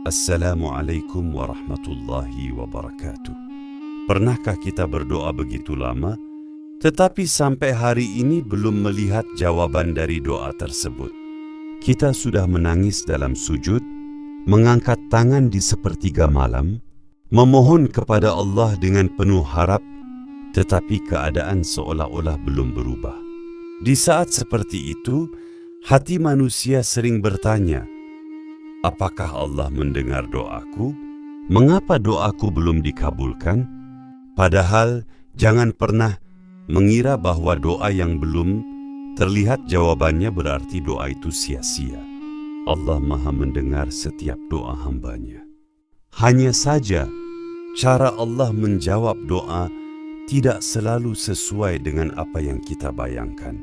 Assalamualaikum warahmatullahi wabarakatuh. Pernahkah kita berdoa begitu lama, tetapi sampai hari ini belum melihat jawaban dari doa tersebut? Kita sudah menangis dalam sujud, mengangkat tangan di sepertiga malam, memohon kepada Allah dengan penuh harap, tetapi keadaan seolah-olah belum berubah. Di saat seperti itu, hati manusia sering bertanya, apakah Allah mendengar doaku? Mengapa doaku belum dikabulkan? Padahal jangan pernah mengira bahwa doa yang belum terlihat jawabannya berarti doa itu sia-sia. Allah Maha mendengar setiap doa hambanya. Hanya saja cara Allah menjawab doa tidak selalu sesuai dengan apa yang kita bayangkan.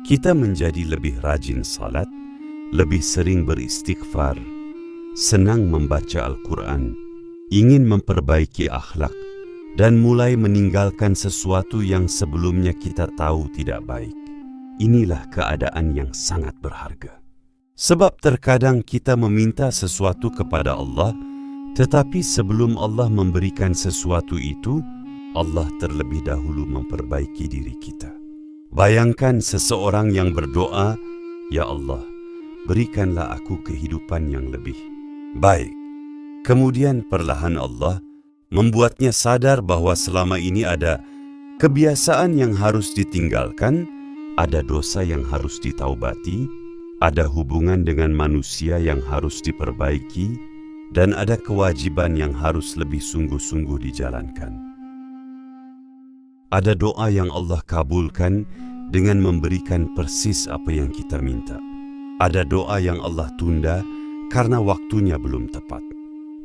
Kita menjadi lebih rajin salat, lebih sering beristighfar, senang membaca Al-Quran, ingin memperbaiki akhlak, dan mulai meninggalkan sesuatu yang sebelumnya kita tahu tidak baik. Inilah keadaan yang sangat berharga. Sebab terkadang kita meminta sesuatu kepada Allah, tetapi sebelum Allah memberikan sesuatu itu, Allah terlebih dahulu memperbaiki diri kita. Bayangkan seseorang yang berdoa, "Ya Allah, berikanlah aku kehidupan yang lebih baik." Kemudian perlahan Allah membuatnya sadar bahwa selama ini ada kebiasaan yang harus ditinggalkan, ada dosa yang harus ditaubati, ada hubungan dengan manusia yang harus diperbaiki, dan ada kewajiban yang harus lebih sungguh-sungguh dijalankan. Ada doa yang Allah kabulkan dengan memberikan persis apa yang kita minta. Ada doa yang Allah tunda karena waktunya belum tepat.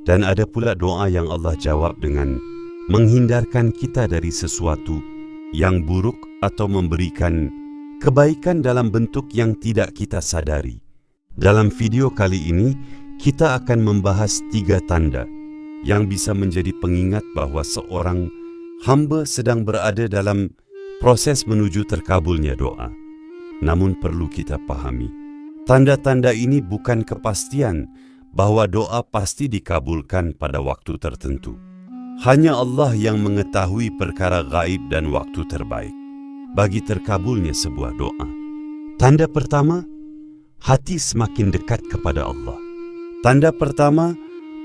Dan ada pula doa yang Allah jawab dengan menghindarkan kita dari sesuatu yang buruk atau memberikan kebaikan dalam bentuk yang tidak kita sadari. Dalam video kali ini, kita akan membahas 3 tanda yang bisa menjadi pengingat bahwa seorang hamba sedang berada dalam proses menuju terkabulnya doa. Namun perlu kita pahami, tanda-tanda ini bukan kepastian bahwa doa pasti dikabulkan pada waktu tertentu. Hanya Allah yang mengetahui perkara gaib dan waktu terbaik bagi terkabulnya sebuah doa. Tanda pertama, hati semakin dekat kepada Allah. Tanda pertama,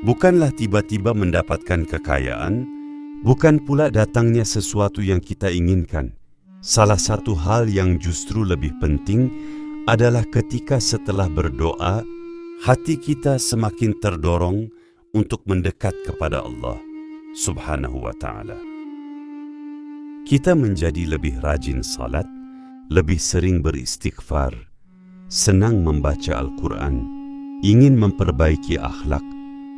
bukanlah tiba-tiba mendapatkan kekayaan, bukan pula datangnya sesuatu yang kita inginkan. Salah satu hal yang justru lebih penting adalah ketika setelah berdoa, hati kita semakin terdorong untuk mendekat kepada Allah Subhanahu wa ta'ala. Kita menjadi lebih rajin salat, lebih sering beristighfar, senang membaca Al-Quran, ingin memperbaiki akhlak,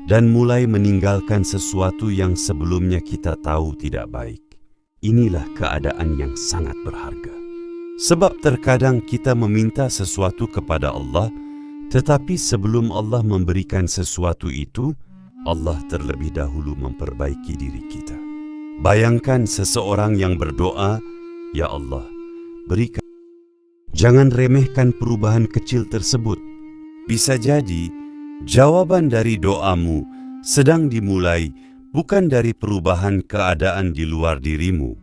dan mulai meninggalkan sesuatu yang sebelumnya kita tahu tidak baik. Inilah keadaan yang sangat berharga. Sebab terkadang kita meminta sesuatu kepada Allah, tetapi sebelum Allah memberikan sesuatu itu, Allah terlebih dahulu memperbaiki diri kita. Bayangkan seseorang yang berdoa, "Ya Allah, berikan." Jangan remehkan perubahan kecil tersebut. Bisa jadi jawaban dari doamu sedang dimulai bukan dari perubahan keadaan di luar dirimu,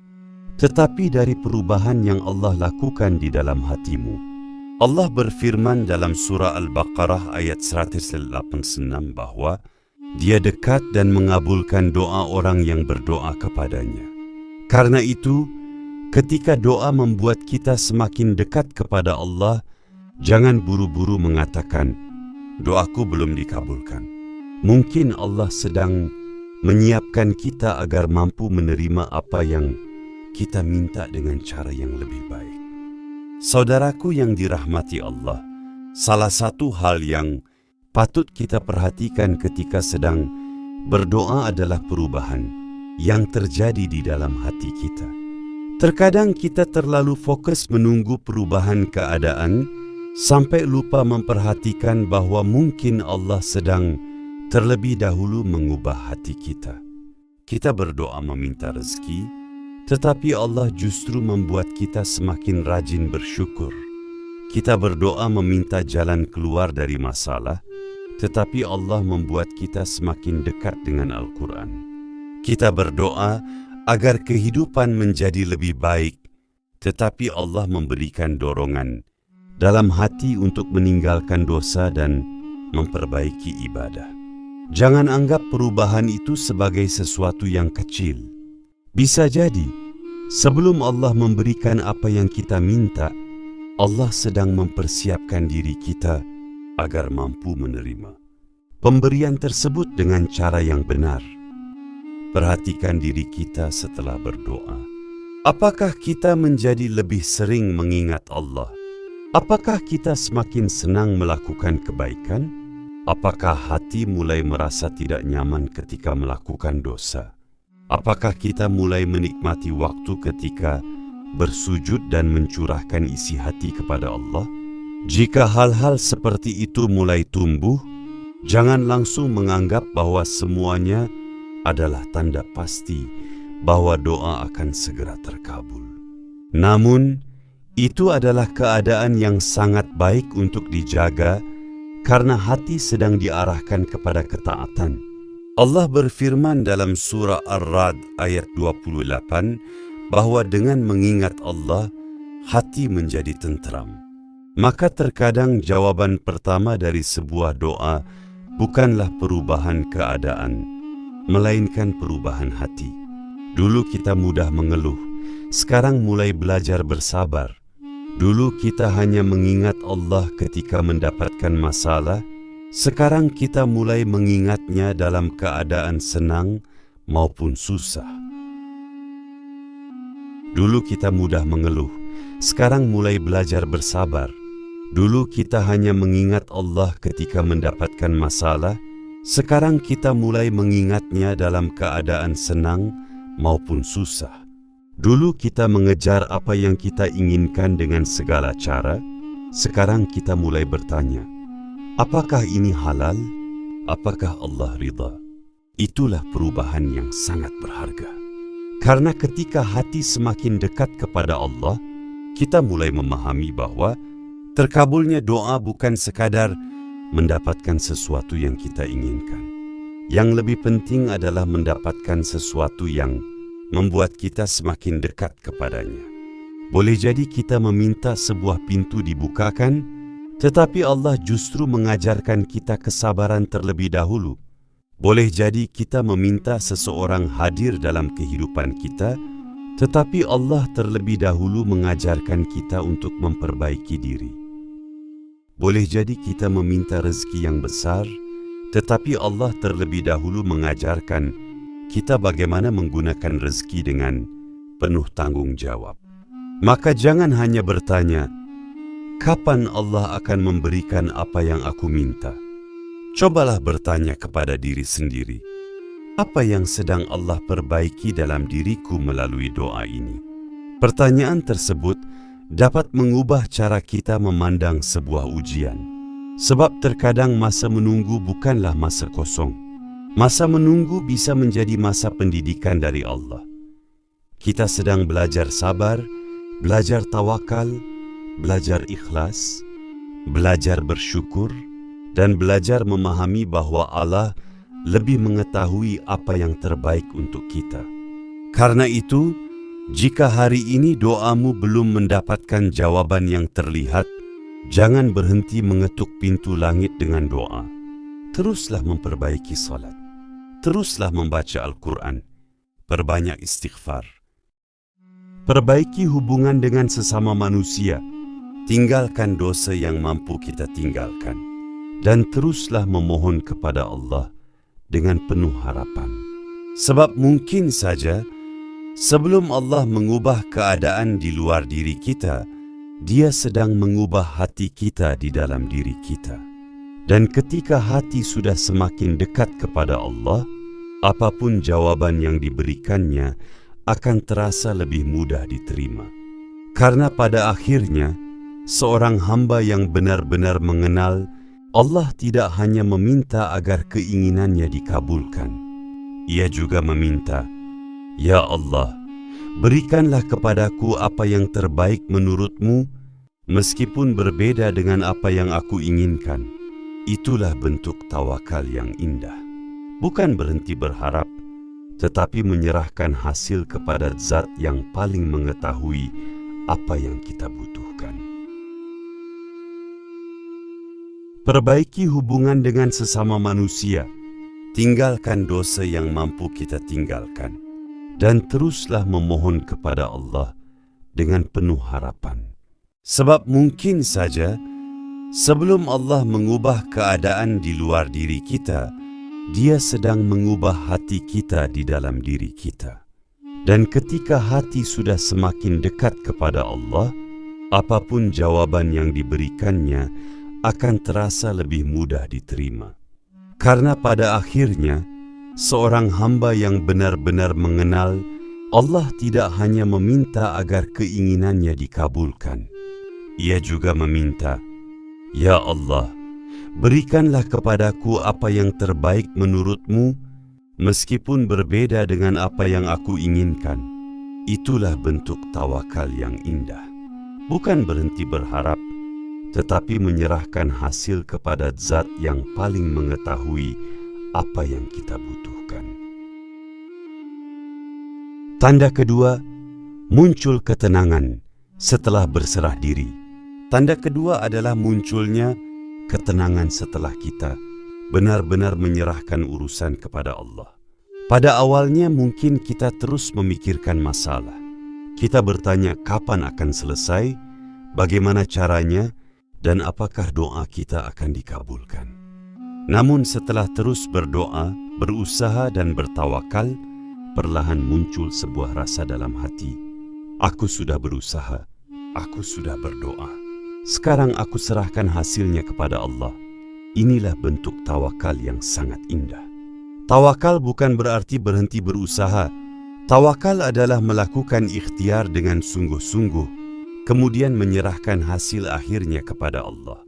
tetapi dari perubahan yang Allah lakukan di dalam hatimu. Allah berfirman dalam surah Al-Baqarah ayat 186 bahwa Dia dekat dan mengabulkan doa orang yang berdoa kepadanya. Karena itu, ketika doa membuat kita semakin dekat kepada Allah, jangan buru-buru mengatakan, "Doaku belum dikabulkan." Mungkin Allah sedang menyiapkan kita agar mampu menerima apa yang kita minta dengan cara yang lebih baik. Saudaraku yang dirahmati Allah, salah satu hal yang patut kita perhatikan ketika sedang berdoa adalah perubahan yang terjadi di dalam hati kita. Terkadang kita terlalu fokus menunggu perubahan keadaan sampai lupa memperhatikan bahwa mungkin Allah sedang terlebih dahulu mengubah hati kita. Kita berdoa meminta rezeki, tetapi Allah justru membuat kita semakin rajin bersyukur. Kita berdoa meminta jalan keluar dari masalah, tetapi Allah membuat kita semakin dekat dengan Al-Quran. Kita berdoa agar kehidupan menjadi lebih baik, tetapi Allah memberikan dorongan dalam hati untuk meninggalkan dosa dan memperbaiki ibadah. Jangan anggap perubahan itu sebagai sesuatu yang kecil. Bisa jadi, sebelum Allah memberikan apa yang kita minta, Allah sedang mempersiapkan diri kita agar mampu menerima pemberian tersebut dengan cara yang benar. Perhatikan diri kita setelah berdoa. Apakah kita menjadi lebih sering mengingat Allah? Apakah kita semakin senang melakukan kebaikan? Apakah hati mulai merasa tidak nyaman ketika melakukan dosa? Apakah kita mulai menikmati waktu ketika bersujud dan mencurahkan isi hati kepada Allah? Jika hal-hal seperti itu mulai tumbuh, jangan langsung menganggap bahwa semuanya adalah tanda pasti bahwa doa akan segera terkabul. Namun, itu adalah keadaan yang sangat baik untuk dijaga karena hati sedang diarahkan kepada ketaatan. Allah berfirman dalam surah Ar-Ra'd ayat 28 bahwa dengan mengingat Allah, hati menjadi tentram. Maka terkadang jawaban pertama dari sebuah doa bukanlah perubahan keadaan, melainkan perubahan hati. Dulu kita mudah mengeluh, sekarang mulai belajar bersabar. Dulu kita hanya mengingat Allah ketika mendapatkan masalah, sekarang kita mulai mengingatnya dalam keadaan senang maupun susah. Dulu kita mudah mengeluh, sekarang mulai belajar bersabar. Dulu kita hanya mengingat Allah ketika mendapatkan masalah, sekarang kita mulai mengingatnya dalam keadaan senang maupun susah. Dulu kita mengejar apa yang kita inginkan dengan segala cara, sekarang kita mulai bertanya, apakah ini halal? Apakah Allah ridha? Itulah perubahan yang sangat berharga. Karena ketika hati semakin dekat kepada Allah, kita mulai memahami bahwa terkabulnya doa bukan sekadar mendapatkan sesuatu yang kita inginkan. Yang lebih penting adalah mendapatkan sesuatu yang membuat kita semakin dekat kepadanya. Boleh jadi kita meminta sebuah pintu dibukakan, tetapi Allah justru mengajarkan kita kesabaran terlebih dahulu. Boleh jadi kita meminta seseorang hadir dalam kehidupan kita, tetapi Allah terlebih dahulu mengajarkan kita untuk memperbaiki diri. Boleh jadi kita meminta rezeki yang besar, tetapi Allah terlebih dahulu mengajarkan kita bagaimana menggunakan rezeki dengan penuh tanggung jawab. Maka jangan hanya bertanya, kapan Allah akan memberikan apa yang aku minta? Cobalah bertanya kepada diri sendiri, apa yang sedang Allah perbaiki dalam diriku melalui doa ini? Pertanyaan tersebut dapat mengubah cara kita memandang sebuah ujian. Sebab terkadang masa menunggu bukanlah masa kosong. Masa menunggu bisa menjadi masa pendidikan dari Allah. Kita sedang belajar sabar, belajar tawakal, belajar ikhlas, belajar bersyukur, dan belajar memahami bahwa Allah lebih mengetahui apa yang terbaik untuk kita. Karena itu, jika hari ini doamu belum mendapatkan jawaban yang terlihat, jangan berhenti mengetuk pintu langit dengan doa. Teruslah memperbaiki salat. Teruslah membaca Al-Quran. Perbanyak istighfar. Perbaiki hubungan dengan sesama manusia. Tinggalkan dosa yang mampu kita tinggalkan. Dan teruslah memohon kepada Allah dengan penuh harapan. Sebab mungkin saja sebelum Allah mengubah keadaan di luar diri kita, Dia sedang mengubah hati kita di dalam diri kita. Dan ketika hati sudah semakin dekat kepada Allah, apapun jawaban yang diberikannya akan terasa lebih mudah diterima. Karena pada akhirnya, seorang hamba yang benar-benar mengenal Allah tidak hanya meminta agar keinginannya dikabulkan. Ia juga meminta, "Ya Allah, berikanlah kepadaku apa yang terbaik menurutmu meskipun berbeda dengan apa yang aku inginkan. Itulah bentuk tawakal yang indah. Bukan berhenti berharap, tetapi menyerahkan hasil kepada Zat yang paling mengetahui apa yang kita butuhkan. Perbaiki hubungan dengan sesama manusia, tinggalkan dosa yang mampu kita tinggalkan, dan teruslah memohon kepada Allah dengan penuh harapan. Sebab mungkin saja sebelum Allah mengubah keadaan di luar diri kita, Dia sedang mengubah hati kita di dalam diri kita. Dan ketika hati sudah semakin dekat kepada Allah, apapun jawaban yang diberikannya akan terasa lebih mudah diterima. Karena pada akhirnya, seorang hamba yang benar-benar mengenal Allah tidak hanya meminta agar keinginannya dikabulkan. Ia juga meminta, "Ya Allah, berikanlah kepadaku apa yang terbaik menurut-Mu, meskipun berbeda dengan apa yang aku inginkan." Itulah bentuk tawakal yang indah. Bukan berhenti berharap, tetapi menyerahkan hasil kepada Zat yang paling mengetahui apa yang kita butuhkan. Tanda kedua, muncul ketenangan setelah berserah diri. Tanda kedua adalah munculnya ketenangan setelah kita benar-benar menyerahkan urusan kepada Allah. Pada awalnya mungkin kita terus memikirkan masalah. Kita bertanya kapan akan selesai, bagaimana caranya, dan apakah doa kita akan dikabulkan. Namun setelah terus berdoa, berusaha dan bertawakal, perlahan muncul sebuah rasa dalam hati. Aku sudah berusaha, aku sudah berdoa. Sekarang aku serahkan hasilnya kepada Allah. Inilah bentuk tawakal yang sangat indah. Tawakal bukan berarti berhenti berusaha. Tawakal adalah melakukan ikhtiar dengan sungguh-sungguh, kemudian menyerahkan hasil akhirnya kepada Allah.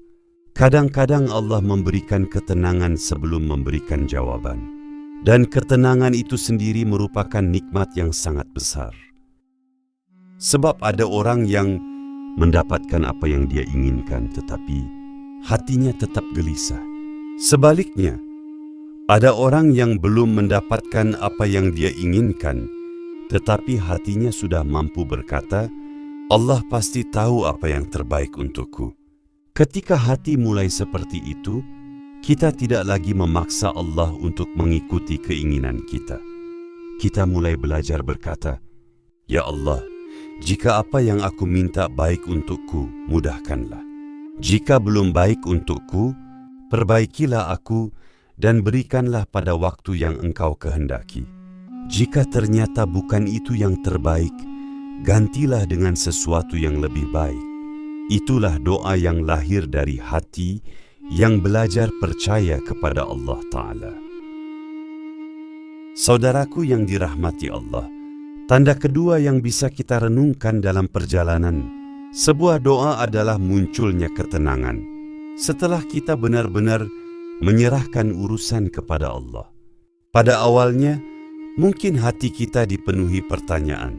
Kadang-kadang Allah memberikan ketenangan sebelum memberikan jawaban. Dan ketenangan itu sendiri merupakan nikmat yang sangat besar. Sebab ada orang yang mendapatkan apa yang dia inginkan, tetapi hatinya tetap gelisah. Sebaliknya, ada orang yang belum mendapatkan apa yang dia inginkan, tetapi hatinya sudah mampu berkata, Allah pasti tahu apa yang terbaik untukku. Ketika hati mulai seperti itu, kita tidak lagi memaksa Allah untuk mengikuti keinginan kita. Kita mulai belajar berkata, Ya Allah, jika apa yang aku minta baik untukku, mudahkanlah. Jika belum baik untukku, perbaikilah aku dan berikanlah pada waktu yang Engkau kehendaki. Jika ternyata bukan itu yang terbaik, gantilah dengan sesuatu yang lebih baik. Itulah doa yang lahir dari hati yang belajar percaya kepada Allah Ta'ala. Saudaraku yang dirahmati Allah, tanda kedua yang bisa kita renungkan dalam perjalanan sebuah doa adalah munculnya ketenangan. Setelah kita benar-benar menyerahkan urusan kepada Allah. Pada awalnya, mungkin hati kita dipenuhi pertanyaan,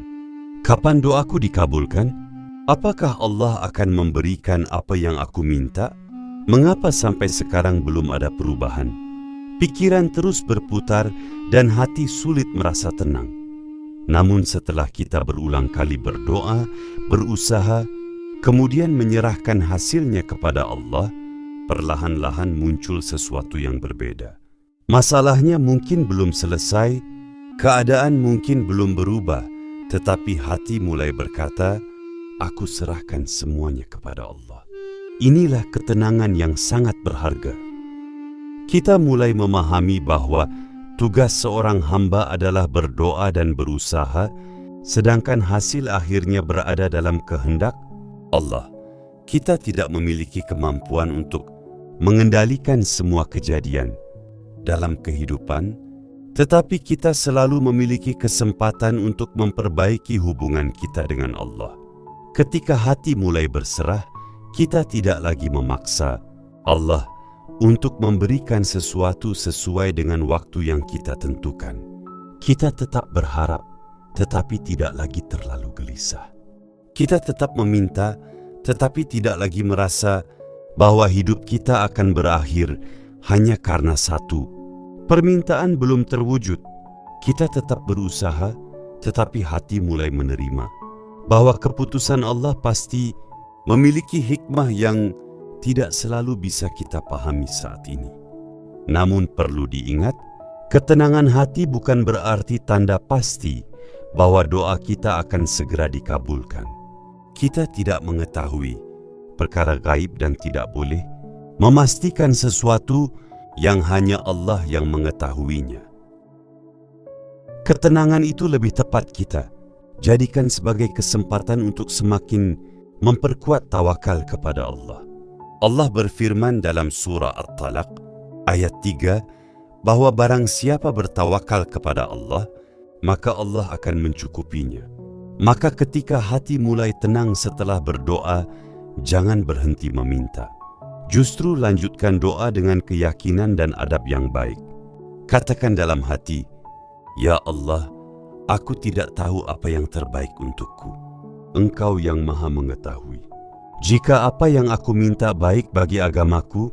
kapan doaku dikabulkan? Apakah Allah akan memberikan apa yang aku minta? Mengapa sampai sekarang belum ada perubahan? Pikiran terus berputar dan hati sulit merasa tenang. Namun setelah kita berulang kali berdoa, berusaha, kemudian menyerahkan hasilnya kepada Allah, perlahan-lahan muncul sesuatu yang berbeda. Masalahnya mungkin belum selesai, keadaan mungkin belum berubah, tetapi hati mulai berkata, aku serahkan semuanya kepada Allah. Inilah ketenangan yang sangat berharga. Kita mulai memahami bahwa tugas seorang hamba adalah berdoa dan berusaha, sedangkan hasil akhirnya berada dalam kehendak Allah. Kita tidak memiliki kemampuan untuk mengendalikan semua kejadian dalam kehidupan, tetapi kita selalu memiliki kesempatan untuk memperbaiki hubungan kita dengan Allah. Ketika hati mulai berserah, kita tidak lagi memaksa Allah untuk memberikan sesuatu sesuai dengan waktu yang kita tentukan. Kita tetap berharap, tetapi tidak lagi terlalu gelisah. Kita tetap meminta, tetapi tidak lagi merasa bahwa hidup kita akan berakhir hanya karena satu permintaan belum terwujud. Kita tetap berusaha, tetapi hati mulai menerima bahwa keputusan Allah pasti memiliki hikmah yang tidak selalu bisa kita pahami saat ini. Namun perlu diingat, ketenangan hati bukan berarti tanda pasti bahwa doa kita akan segera dikabulkan. Kita tidak mengetahui perkara gaib dan tidak boleh memastikan sesuatu yang hanya Allah yang mengetahuinya. Ketenangan itu lebih tepat kita jadikan sebagai kesempatan untuk semakin memperkuat tawakal kepada Allah. Allah berfirman dalam surah At-Talaq ayat 3 bahwa barang siapa bertawakal kepada Allah, maka Allah akan mencukupinya. Maka ketika hati mulai tenang setelah berdoa, jangan berhenti meminta. Justru lanjutkan doa dengan keyakinan dan adab yang baik. Katakan dalam hati, "Ya Allah, aku tidak tahu apa yang terbaik untukku. Engkau yang Maha mengetahui. Jika apa yang aku minta baik bagi agamaku,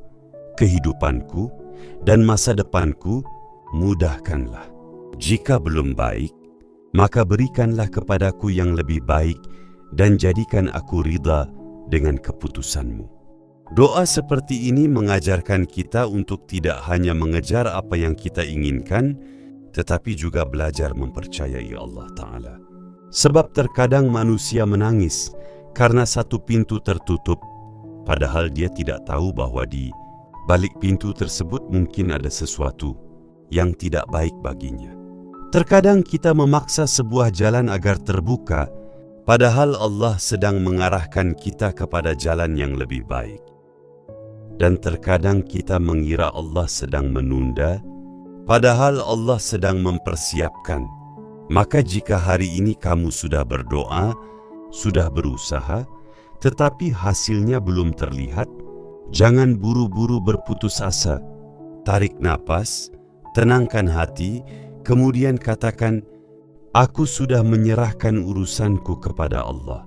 kehidupanku, dan masa depanku, mudahkanlah. Jika belum baik, maka berikanlah kepadaku yang lebih baik dan jadikan aku ridha dengan keputusanmu." Doa seperti ini mengajarkan kita untuk tidak hanya mengejar apa yang kita inginkan, tetapi juga belajar mempercayai Allah Ta'ala. Sebab terkadang manusia menangis karena satu pintu tertutup, padahal dia tidak tahu bahwa di balik pintu tersebut mungkin ada sesuatu yang tidak baik baginya. Terkadang kita memaksa sebuah jalan agar terbuka, padahal Allah sedang mengarahkan kita kepada jalan yang lebih baik. Dan terkadang kita mengira Allah sedang menunda, padahal Allah sedang mempersiapkan. Maka jika hari ini kamu sudah berdoa, sudah berusaha, tetapi hasilnya belum terlihat, jangan buru-buru berputus asa. Tarik napas, tenangkan hati, kemudian katakan, "Aku sudah menyerahkan urusanku kepada Allah.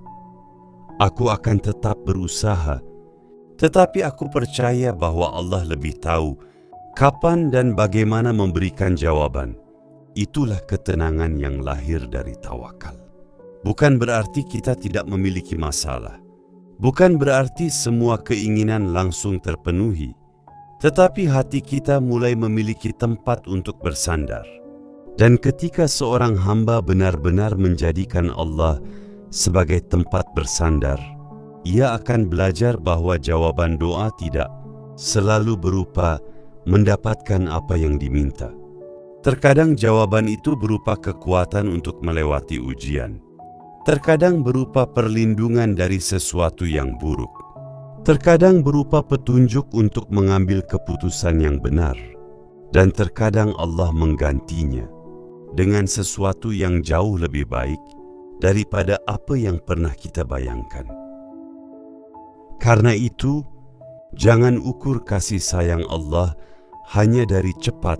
Aku akan tetap berusaha, tetapi aku percaya bahwa Allah lebih tahu kapan dan bagaimana memberikan jawaban." Itulah ketenangan yang lahir dari tawakal. Bukan berarti kita tidak memiliki masalah. Bukan berarti semua keinginan langsung terpenuhi. Tetapi hati kita mulai memiliki tempat untuk bersandar. Dan ketika seorang hamba benar-benar menjadikan Allah sebagai tempat bersandar, ia akan belajar bahwa jawaban doa tidak selalu berupa mendapatkan apa yang diminta. Terkadang jawaban itu berupa kekuatan untuk melewati ujian. Terkadang berupa perlindungan dari sesuatu yang buruk. Terkadang berupa petunjuk untuk mengambil keputusan yang benar. Dan terkadang Allah menggantinya dengan sesuatu yang jauh lebih baik daripada apa yang pernah kita bayangkan. Karena itu, jangan ukur kasih sayang Allah hanya dari cepat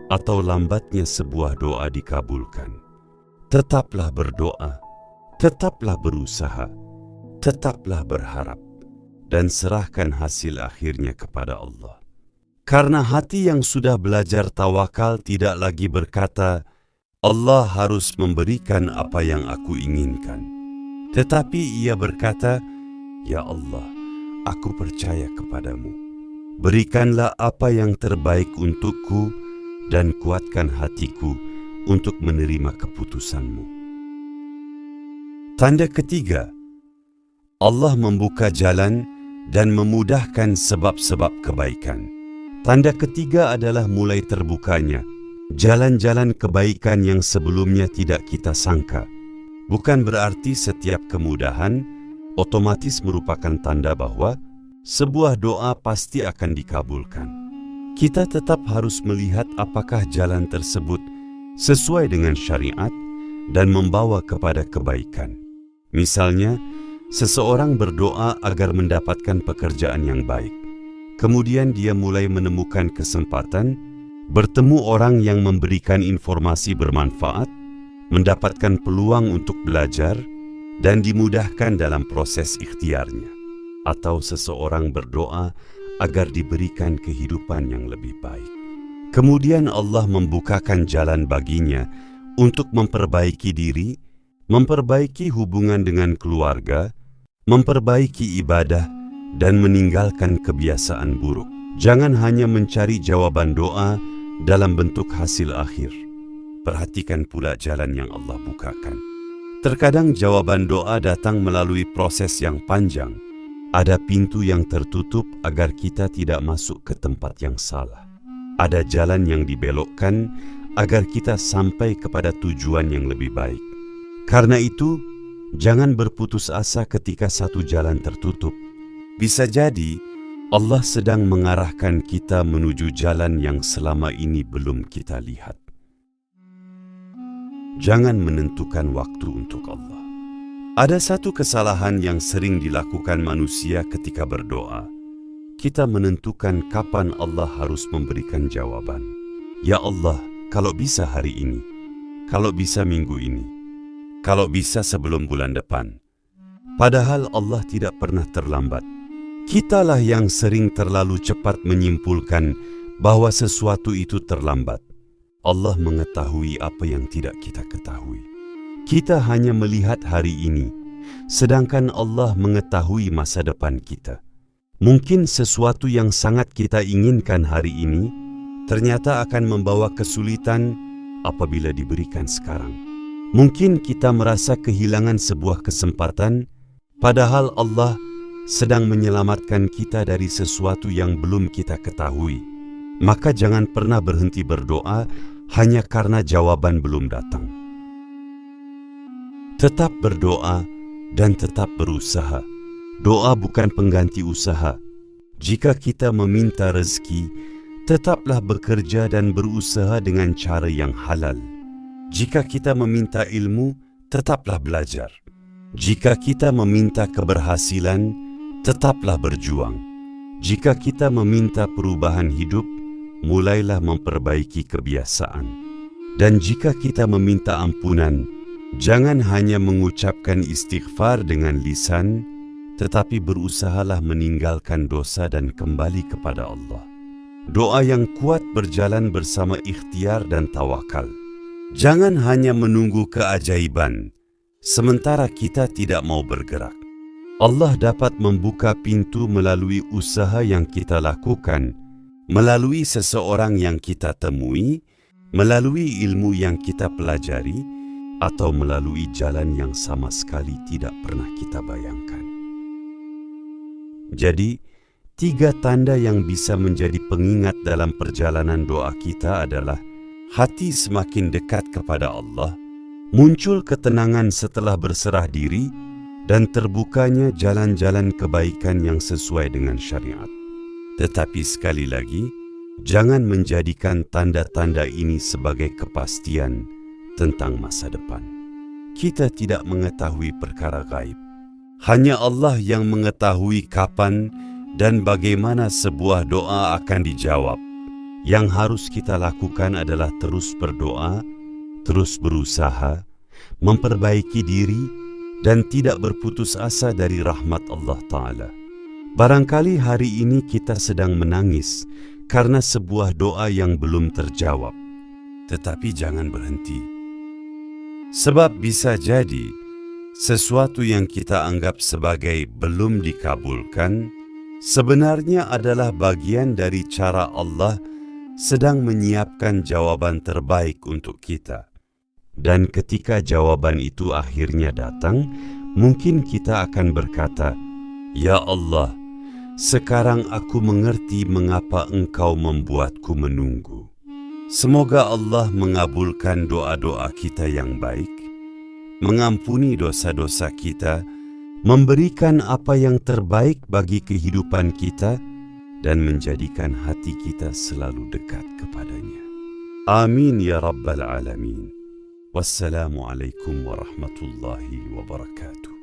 atau lambatnya sebuah doa dikabulkan. Tetaplah berdoa, tetaplah berusaha, tetaplah berharap, dan serahkan hasil akhirnya kepada Allah. Karena hati yang sudah belajar tawakal tidak lagi berkata, "Allah harus memberikan apa yang aku inginkan." Tetapi ia berkata, "Ya Allah, aku percaya kepadamu. Berikanlah apa yang terbaik untukku dan kuatkan hatiku untuk menerima keputusanmu." Tanda ketiga, Allah membuka jalan dan memudahkan sebab-sebab kebaikan. Tanda ketiga adalah mulai terbukanya jalan-jalan kebaikan yang sebelumnya tidak kita sangka. Bukan berarti setiap kemudahan otomatis merupakan tanda bahwa sebuah doa pasti akan dikabulkan. Kita tetap harus melihat apakah jalan tersebut sesuai dengan syariat dan membawa kepada kebaikan. Misalnya, seseorang berdoa agar mendapatkan pekerjaan yang baik. Kemudian dia mulai menemukan kesempatan bertemu orang yang memberikan informasi bermanfaat, mendapatkan peluang untuk belajar, dan dimudahkan dalam proses ikhtiarnya. atau seseorang berdoa agar diberikan kehidupan yang lebih baik. Kemudian Allah membukakan jalan baginya untuk memperbaiki diri, memperbaiki hubungan dengan keluarga, memperbaiki ibadah, dan meninggalkan kebiasaan buruk. Jangan hanya mencari jawaban doa dalam bentuk hasil akhir. Perhatikan pula jalan yang Allah bukakan. Terkadang jawaban doa datang melalui proses yang panjang. Ada pintu yang tertutup agar kita tidak masuk ke tempat yang salah. Ada jalan yang dibelokkan agar kita sampai kepada tujuan yang lebih baik. Karena itu, jangan berputus asa ketika satu jalan tertutup. Bisa jadi Allah sedang mengarahkan kita menuju jalan yang selama ini belum kita lihat. Jangan menentukan waktu untuk Allah. Ada satu kesalahan yang sering dilakukan manusia ketika berdoa. Kita menentukan kapan Allah harus memberikan jawaban. Ya Allah, kalau bisa hari ini, kalau bisa minggu ini, kalau bisa sebelum bulan depan. Padahal Allah tidak pernah terlambat. Kitalah yang sering terlalu cepat menyimpulkan bahwa sesuatu itu terlambat. Allah mengetahui apa yang tidak kita ketahui. Kita hanya melihat hari ini, sedangkan Allah mengetahui masa depan kita. Mungkin sesuatu yang sangat kita inginkan hari ini ternyata akan membawa kesulitan apabila diberikan sekarang. Mungkin kita merasa kehilangan sebuah kesempatan, padahal Allah sedang menyelamatkan kita dari sesuatu yang belum kita ketahui. Maka jangan pernah berhenti berdoa hanya karena jawaban belum datang. Tetap berdoa dan tetap berusaha. Doa bukan pengganti usaha. Jika kita meminta rezeki, tetaplah bekerja dan berusaha dengan cara yang halal. Jika kita meminta ilmu, tetaplah belajar. Jika kita meminta keberhasilan, tetaplah berjuang. Jika kita meminta perubahan hidup, mulailah memperbaiki kebiasaan. Dan jika kita meminta ampunan, jangan hanya mengucapkan istighfar dengan lisan, tetapi berusahalah meninggalkan dosa dan kembali kepada Allah. Doa yang kuat berjalan bersama ikhtiar dan tawakal. Jangan hanya menunggu keajaiban, sementara kita tidak mau bergerak. Allah dapat membuka pintu melalui usaha yang kita lakukan, melalui seseorang yang kita temui, melalui ilmu yang kita pelajari, atau melalui jalan yang sama sekali tidak pernah kita bayangkan. Jadi, 3 tanda yang bisa menjadi pengingat dalam perjalanan doa kita adalah hati semakin dekat kepada Allah, muncul ketenangan setelah berserah diri, dan terbukanya jalan-jalan kebaikan yang sesuai dengan syariat. Tetapi sekali lagi, jangan menjadikan tanda-tanda ini sebagai kepastian tentang masa depan. Kita tidak mengetahui perkara gaib. Hanya Allah yang mengetahui kapan dan bagaimana sebuah doa akan dijawab. Yang harus kita lakukan adalah terus berdoa, terus berusaha, memperbaiki diri, dan tidak berputus asa dari rahmat Allah Ta'ala. Barangkali hari ini kita sedang menangis karena sebuah doa yang belum terjawab. Tetapi jangan berhenti. Sebab bisa jadi sesuatu yang kita anggap sebagai belum dikabulkan sebenarnya adalah bagian dari cara Allah sedang menyiapkan jawaban terbaik untuk kita. Dan ketika jawaban itu akhirnya datang, mungkin kita akan berkata, "Ya Allah, sekarang aku mengerti mengapa Engkau membuatku menunggu." Semoga Allah mengabulkan doa-doa kita yang baik, mengampuni dosa-dosa kita, memberikan apa yang terbaik bagi kehidupan kita, dan menjadikan hati kita selalu dekat kepadanya. Amin ya Rabbal Alamin. Wassalamualaikum warahmatullahi wabarakatuh.